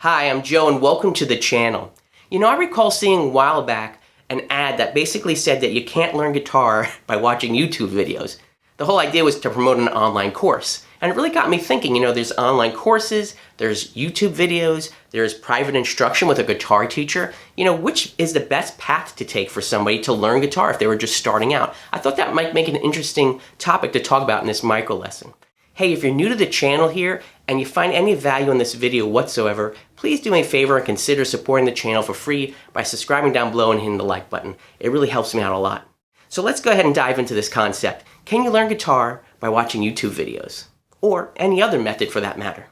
Hi, I'm Joe and welcome to the channel. I recall seeing a while back an ad that basically said that you can't learn guitar by watching YouTube videos. The whole idea was to promote an online course. And it really got me thinking, there's online courses, there's YouTube videos, there's private instruction with a guitar teacher. Which is the best path to take for somebody to learn guitar if they were just starting out? I thought that might make an interesting topic to talk about in this micro lesson. Hey, if you're new to the channel here and you find any value in this video whatsoever, please do me a favor and consider supporting the channel for free by subscribing down below and hitting the like button. It really helps me out a lot. So let's go ahead and dive into this concept. Can you learn guitar by watching YouTube videos? Or any other method for that matter?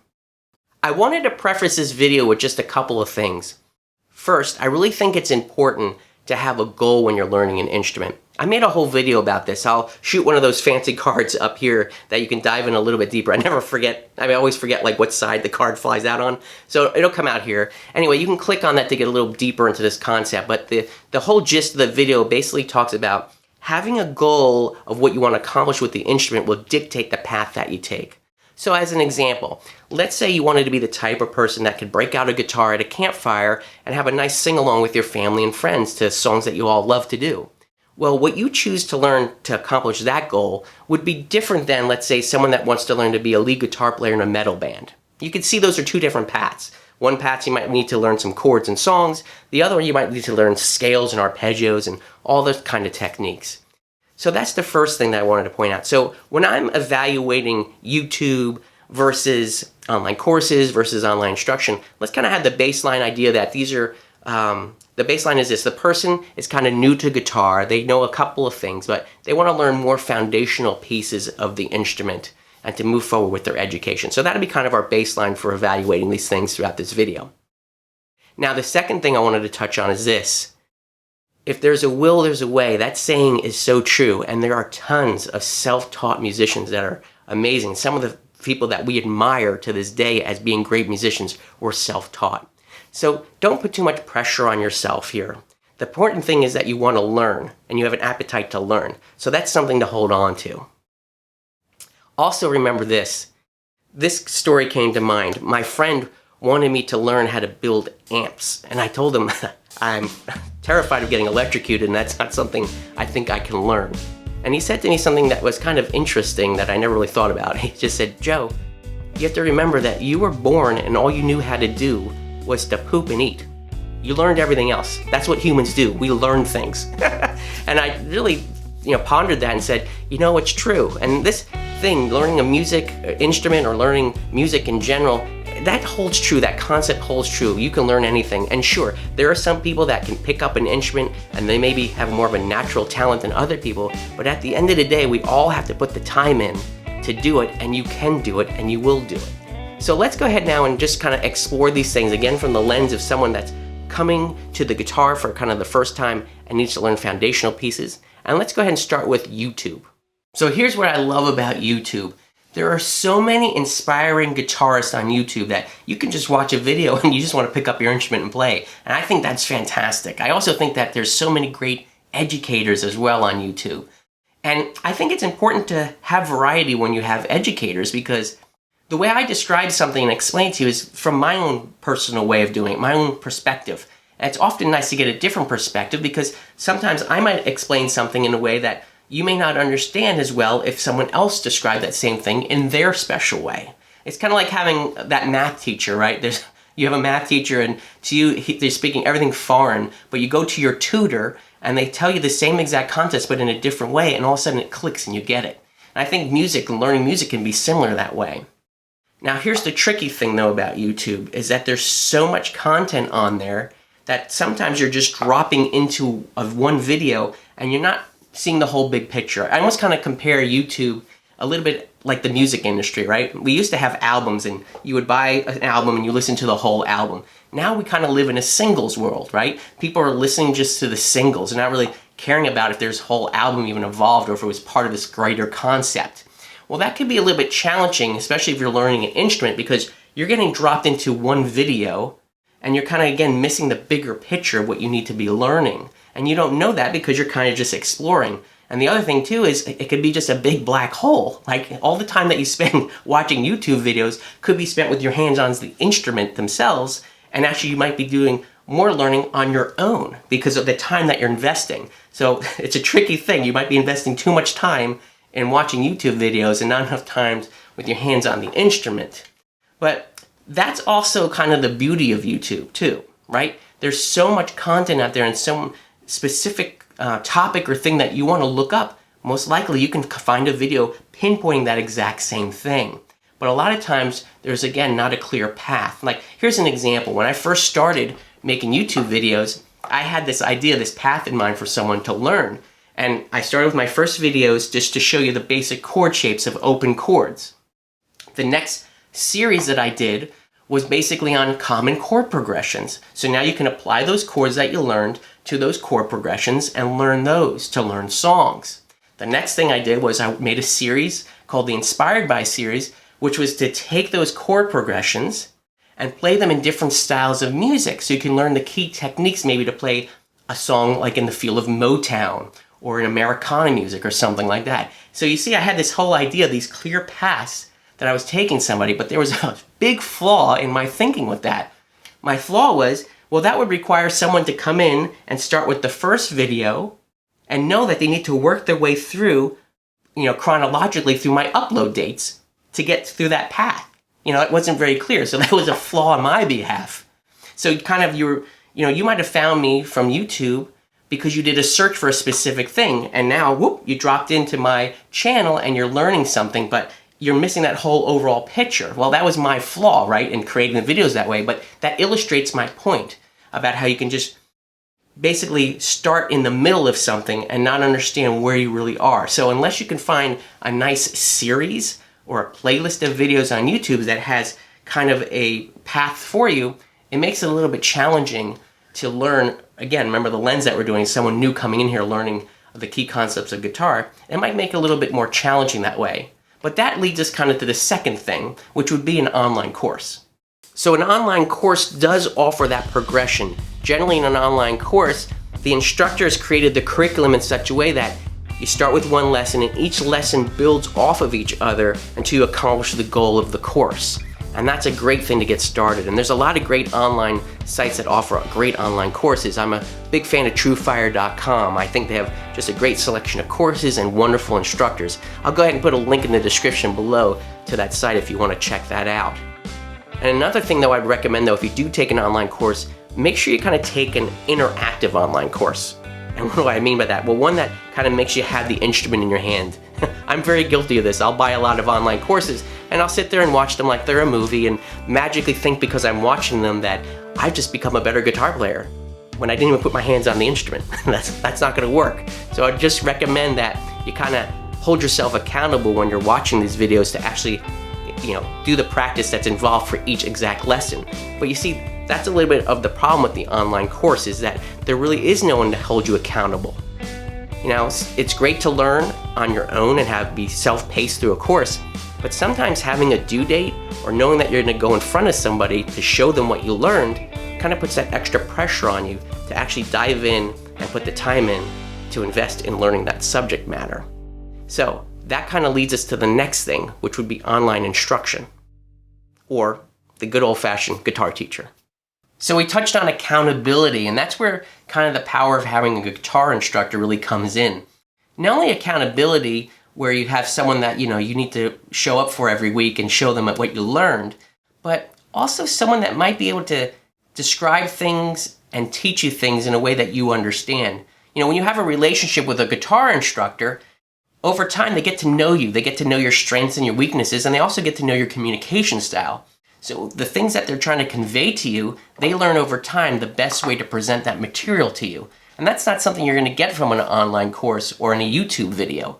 I wanted to preface this video with just a couple of things. First, I really think it's important to have a goal when you're learning an instrument. I made a whole video about this. I'll shoot one of those fancy cards up here that you can dive in a little bit deeper. I always forget like what side the card flies out on. So it'll come out here. Anyway, you can click on that to get a little deeper into this concept. But the whole gist of the video basically talks about having a goal of what you want to accomplish with the instrument will dictate the path that you take. So as an example, let's say you wanted to be the type of person that could break out a guitar at a campfire and have a nice sing-along with your family and friends to songs that you all love to do. Well, what you choose to learn to accomplish that goal would be different than, let's say, someone that wants to learn to be a lead guitar player in a metal band. You can see those are two different paths. One path you might need to learn some chords and songs. The other one you might need to learn scales and arpeggios and all those kind of techniques. So that's the first thing that I wanted to point out. So when I'm evaluating YouTube versus online courses versus online instruction, let's kind of have the baseline idea that these are, the baseline is this: the person is kind of new to guitar, they know a couple of things, but they want to learn more foundational pieces of the instrument and to move forward with their education. So that'll be kind of our baseline for evaluating these things throughout this video. Now the second thing I wanted to touch on is this. If there's a will, there's a way. That saying is so true, and there are tons of self-taught musicians that are amazing. Some of the people that we admire to this day as being great musicians were self-taught. So don't put too much pressure on yourself here. The important thing is that you want to learn, and you have an appetite to learn. So that's something to hold on to. Also remember this. This story came to mind. My friend wanted me to learn how to build amps, and I told him I'm terrified of getting electrocuted, and that's not something I think I can learn. And he said to me something that was kind of interesting that I never really thought about. He just said, Joe, you have to remember that you were born and all you knew how to do was to poop and eat. You learned everything else. That's what humans do. We learn things. And I really pondered that and said, it's true. And this thing, learning a music instrument or learning music in general, that holds true. That concept holds true. You can learn anything. And sure, there are some people that can pick up an instrument and they maybe have more of a natural talent than other people. But at the end of the day, we all have to put the time in to do it, and you can do it, and you will do it. So let's go ahead now and just kind of explore these things again from the lens of someone that's coming to the guitar for kind of the first time and needs to learn foundational pieces. And let's go ahead and start with YouTube. So here's what I love about YouTube. There are so many inspiring guitarists on YouTube that you can just watch a video and you just want to pick up your instrument and play. And I think that's fantastic. I also think that there's so many great educators as well on YouTube. And I think it's important to have variety when you have educators, because the way I describe something and explain it to you is from my own personal way of doing it, my own perspective. And it's often nice to get a different perspective, because sometimes I might explain something in a way that you may not understand as well if someone else described that same thing in their special way. It's kind of like having that math teacher, right? You have a math teacher and to you, they're speaking everything foreign, but you go to your tutor and they tell you the same exact concepts but in a different way, and all of a sudden it clicks and you get it. And I think music and learning music can be similar that way. Now here's the tricky thing though about YouTube, is that there's so much content on there that sometimes you're just dropping into one video and you're not seeing the whole big picture. I almost kind of compare YouTube a little bit like the music industry, right? We used to have albums and you would buy an album and you listen to the whole album. Now we kind of live in a singles world, right? People are listening just to the singles and not really caring about if there's a whole album even involved or if it was part of this greater concept. Well, that could be a little bit challenging, especially if you're learning an instrument, because you're getting dropped into one video and you're kind of, again, missing the bigger picture of what you need to be learning. And you don't know that because you're kind of just exploring. And the other thing too is it could be just a big black hole. Like all the time that you spend watching YouTube videos could be spent with your hands on the instrument themselves, And actually you might be doing more learning on your own because of the time that you're investing. So it's a tricky thing. You might be investing too much time in watching YouTube videos and not enough time with your hands on the instrument. But that's also kind of the beauty of YouTube too, right? There's so much content out there and some specific topic or thing that you want to look up. Most likely you can find a video pinpointing that exact same thing. But a lot of times there's, again, not a clear path. Like, here's an example. When I first started making YouTube videos, I had this idea, this path in mind for someone to learn. And I started with my first videos just to show you the basic chord shapes of open chords. The next series that I did was basically on common chord progressions. So now you can apply those chords that you learned to those chord progressions and learn those to learn songs. The next thing I did was I made a series called the Inspired By series, which was to take those chord progressions and play them in different styles of music. So you can learn the key techniques maybe to play a song like in the feel of Motown or in Americana music or something like that. So you see, I had this whole idea, these clear paths that I was taking somebody, but there was a big flaw in my thinking with that. My flaw was, well, that would require someone to come in and start with the first video and know that they need to work their way through, chronologically through my upload dates to get through that path. It wasn't very clear, so that was a flaw on my behalf. So you might have found me from YouTube because you did a search for a specific thing, and now, whoop, you dropped into my channel and you're learning something, but you're missing that whole overall picture. Well, that was my flaw, right, in creating the videos that way, but that illustrates my point about how you can just basically start in the middle of something and not understand where you really are. So unless you can find a nice series or a playlist of videos on YouTube that has kind of a path for you, it makes it a little bit challenging to learn. Again, remember the lens that we're doing, someone new coming in here learning the key concepts of guitar, it might make it a little bit more challenging that way. But that leads us kind of to the second thing, which would be an online course. So an online course does offer that progression. Generally in an online course, the instructor has created the curriculum in such a way that you start with one lesson and each lesson builds off of each other until you accomplish the goal of the course. And that's a great thing to get started. And there's a lot of great online sites that offer great online courses. I'm a big fan of truefire.com. I think they have just a great selection of courses and wonderful instructors. I'll go ahead and put a link in the description below to that site if you want to check that out. And another thing though I'd recommend though, if you do take an online course, make sure you kind of take an interactive online course. And what do I mean by that? Well, one that kind of makes you have the instrument in your hand. I'm very guilty of this. I'll buy a lot of online courses and I'll sit there and watch them like they're a movie and magically think because I'm watching them that I've just become a better guitar player when I didn't even put my hands on the instrument. That's not going to work. So I just recommend that you kind of hold yourself accountable when you're watching these videos to actually do the practice that's involved for each exact lesson. But you see, that's a little bit of the problem with the online course, is that there really is no one to hold you accountable. It's great to learn on your own and be self-paced through a course, but sometimes having a due date or knowing that you're going to go in front of somebody to show them what you learned kind of puts that extra pressure on you to actually dive in and put the time in to invest in learning that subject matter. So that kind of leads us to the next thing, which would be online instruction, or the good old-fashioned guitar teacher. So we touched on accountability, and that's where kind of the power of having a guitar instructor really comes in. Not only accountability, where you have someone that you need to show up for every week and show them what you learned, but also someone that might be able to describe things and teach you things in a way that you understand. When you have a relationship with a guitar instructor, over time they get to know you, they get to know your strengths and your weaknesses, and they also get to know your communication style. So the things that they're trying to convey to you, they learn over time the best way to present that material to you. And that's not something you're going to get from an online course or in a YouTube video.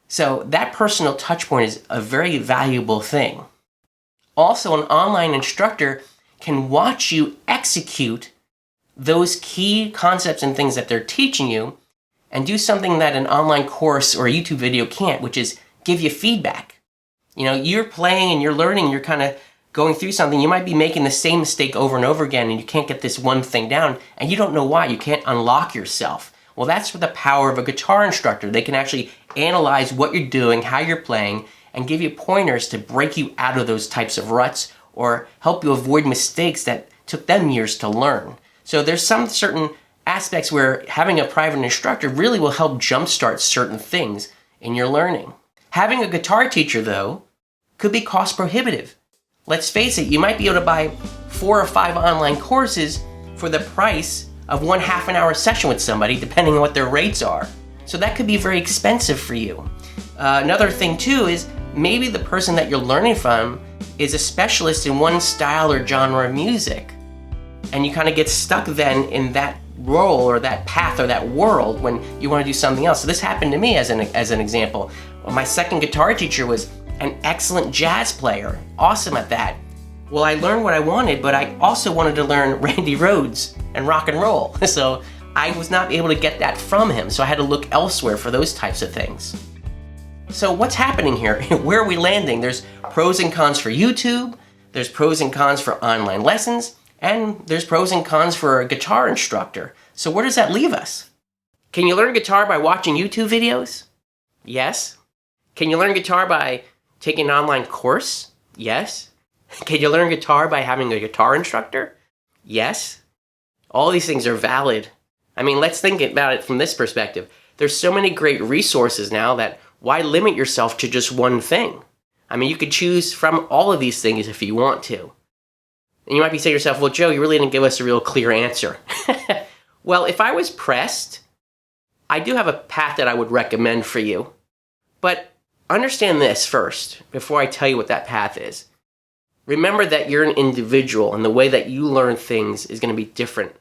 So that personal touch point is a very valuable thing. Also, an online instructor can watch you execute those key concepts and things that they're teaching you and do something that an online course or a YouTube video can't, which is give you feedback. You're playing and you're learning, you're kind of going through something, you might be making the same mistake over and over again and you can't get this one thing down and you don't know why. You can't unlock yourself. Well, that's the power of a guitar instructor. They can actually analyze what you're doing, how you're playing, and give you pointers to break you out of those types of ruts or help you avoid mistakes that took them years to learn. So there's some certain aspects where having a private instructor really will help jumpstart certain things in your learning. Having a guitar teacher, though, could be cost prohibitive. Let's face it, you might be able to buy 4 or 5 online courses for the price of one half-an-hour session with somebody, depending on what their rates are. So that could be very expensive for you. Another thing too is maybe the person that you're learning from is a specialist in one style or genre of music, and you kind of get stuck then in that role or that path or that world when you want to do something else. So this happened to me as an example. My second guitar teacher was an excellent jazz player, awesome at that. Well, I learned what I wanted, but I also wanted to learn Randy Rhoads and rock and roll. So I was not able to get that from him, so I had to look elsewhere for those types of things. So what's happening here? Where are we landing? There's pros and cons for YouTube, there's pros and cons for online lessons, and there's pros and cons for a guitar instructor. So where does that leave us? Can you learn guitar by watching YouTube videos? Yes. Can you learn guitar by taking an online course? Yes. Can you learn guitar by having a guitar instructor? Yes. All these things are valid. I mean, let's think about it from this perspective. There's so many great resources now that why limit yourself to just one thing? I mean, you could choose from all of these things if you want to. And you might be saying to yourself, well, Joe, you really didn't give us a real clear answer. Well, if I was pressed, I do have a path that I would recommend for you. But understand this first, before I tell you what that path is. Remember that you're an individual, and the way that you learn things is going to be different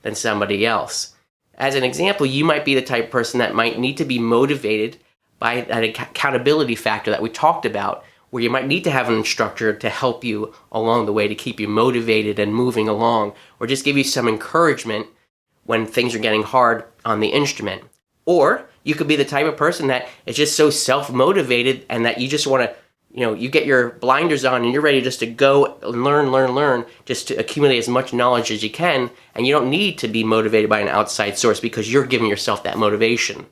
than somebody else. As an example, you might be the type of person that might need to be motivated by that accountability factor that we talked about, where you might need to have an instructor to help you along the way to keep you motivated and moving along, or just give you some encouragement when things are getting hard on the instrument. Or you could be the type of person that is just so self-motivated and that you just want to, you get your blinders on and you're ready just to go and learn, just to accumulate as much knowledge as you can, and you don't need to be motivated by an outside source because you're giving yourself that motivation.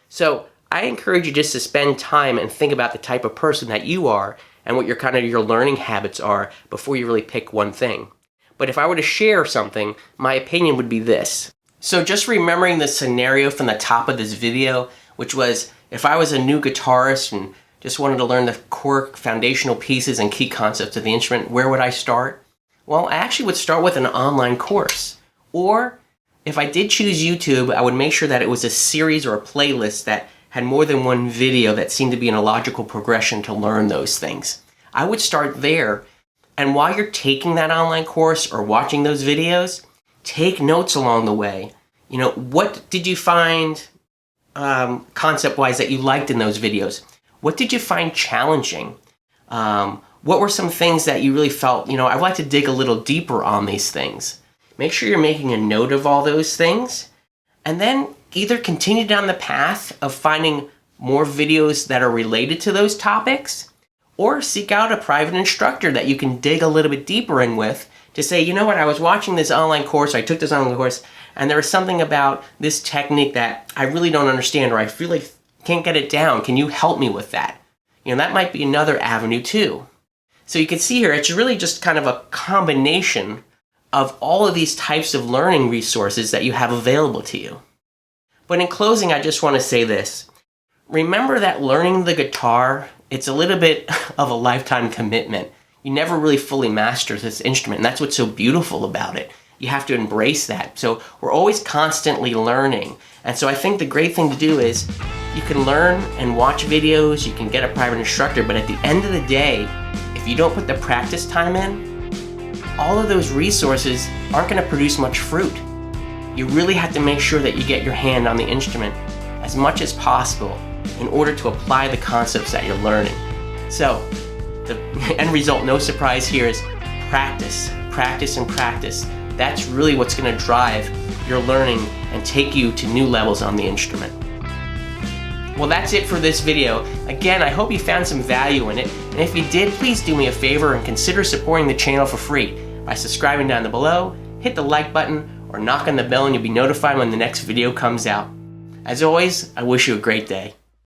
So I encourage you just to spend time and think about the type of person that you are and what your learning habits are before you really pick one thing. But if I were to share something, my opinion would be this. So just remembering the scenario from the top of this video, which was if I was a new guitarist and just wanted to learn the core foundational pieces and key concepts of the instrument, where would I start? Well, I actually would start with an online course. Or if I did choose YouTube, I would make sure that it was a series or a playlist that had more than one video that seemed to be in a logical progression to learn those things. I would start there, and while you're taking that online course or watching those videos, take notes along the way. What did you find concept-wise that you liked in those videos? What did you find challenging? What were some things that you really felt, I'd like to dig a little deeper on these things. Make sure you're making a note of all those things, and then either continue down the path of finding more videos that are related to those topics, or seek out a private instructor that you can dig a little bit deeper in with to say, you know what, I was watching this online course, I took this online course, and there was something about this technique that I really don't understand, or I feel like can't get it down. Can you help me with that? That might be another avenue too. So you can see here, it's really just kind of a combination of all of these types of learning resources that you have available to you. But in closing, I just want to say this. Remember that learning the guitar, it's a little bit of a lifetime commitment. You never really fully master this instrument, and that's what's so beautiful about it. You have to embrace that. So we're always constantly learning. And so I think the great thing to do is you can learn and watch videos, you can get a private instructor, but at the end of the day, if you don't put the practice time in, all of those resources aren't going to produce much fruit. You really have to make sure that you get your hand on the instrument as much as possible in order to apply the concepts that you're learning. So the end result, no surprise here, is practice, practice, and practice. That's really what's going to drive your learning and take you to new levels on the instrument. Well, that's it for this video. Again, I hope you found some value in it, and if you did, please do me a favor and consider supporting the channel for free by subscribing down below, hit the like button, or knock on the bell and you'll be notified when the next video comes out. As always, I wish you a great day.